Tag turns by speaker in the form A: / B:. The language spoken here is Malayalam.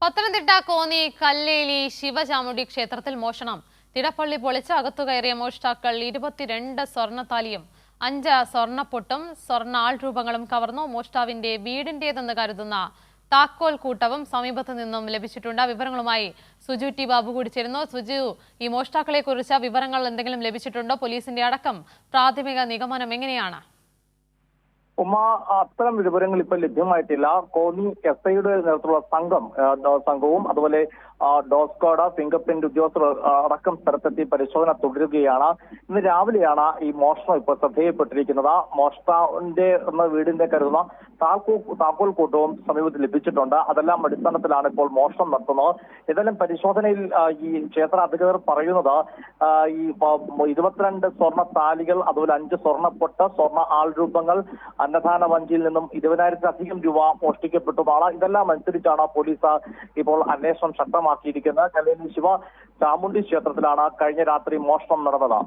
A: പത്തനംതിട്ട കോന്നി കല്ലേലി ശിവചാമുണ്ഡി ക്ഷേത്രത്തിൽ മോഷണം. തിടപ്പള്ളി പൊളിച്ച് അകത്തു കയറിയ മോഷ്ടാക്കൾ 22 സ്വർണ്ണത്താലിയും 5 സ്വർണ്ണപ്പൊട്ടും സ്വർണ്ണ ആൾരൂപങ്ങളും കവർന്നു. മോഷ്ടാവിന്റെ വീടിന്റേതെന്ന് കരുതുന്ന താക്കോൽ കൂട്ടവും സമീപത്തു നിന്നും ലഭിച്ചിട്ടുണ്ട്. വിവരങ്ങളുമായി സുജു ടി ബാബു കൂടി ചേരുന്നു. സുജു, ഈ മോഷ്ടാക്കളെ കുറിച്ച് വിവരങ്ങൾ എന്തെങ്കിലും ലഭിച്ചിട്ടുണ്ടോ? പോലീസിന്റെ അടക്കം പ്രാഥമിക നിഗമനം എങ്ങനെയാണ്?
B: അത്തരം വിവരങ്ങൾ ഇപ്പോൾ ലഭ്യമായിട്ടില്ല. കോന്നി SIയുടെ നേതൃത്വത്തിലുള്ള സംഘവും അതുപോലെ ഡോസ്കോഡ ഫിംഗർ പ്രിന്റ് ഉദ്യോഗസ്ഥർ അടക്കം സ്ഥലത്തെത്തി പരിശോധന തുടരുകയാണ്. ഇന്ന് രാവിലെയാണ് ഈ മോഷണം ഇപ്പോൾ ശ്രദ്ധയിൽപ്പെട്ടിരിക്കുന്നത്. മോഷ്ടാവിന്റെ വീടിന്റെ കരുതുന്ന താക്കോൽ കൂട്ടവും സമീപത്തിൽ ലഭിച്ചിട്ടുണ്ട്. അതെല്ലാം അടിസ്ഥാനത്തിലാണ് ഇപ്പോൾ മോഷണം നടത്തുന്നത്. ഏതായാലും പരിശോധനയിൽ ഈ ക്ഷേത്ര അധികൃതർ പറയുന്നത് ഈ 22 സ്വർണ്ണ താലികൾ, അതുപോലെ 5 സ്വർണ്ണപ്പൊട്ട്, സ്വർണ്ണ ആൾരൂപങ്ങൾ, അന്നദാന വഞ്ചിയിൽ നിന്നും 20,000-ലധികം രൂപ മോഷ്ടിക്കപ്പെട്ടതാണ്. ഇതെല്ലാം അനുസരിച്ചാണ് പോലീസ് ഇപ്പോൾ അന്വേഷണം ശക്തമാക്കിയിരിക്കുന്നത്. കല്ലേലി ശിവ ചാമുണ്ഡി ക്ഷേത്രത്തിലാണ് കഴിഞ്ഞ രാത്രി മോഷണം നടന്നത്.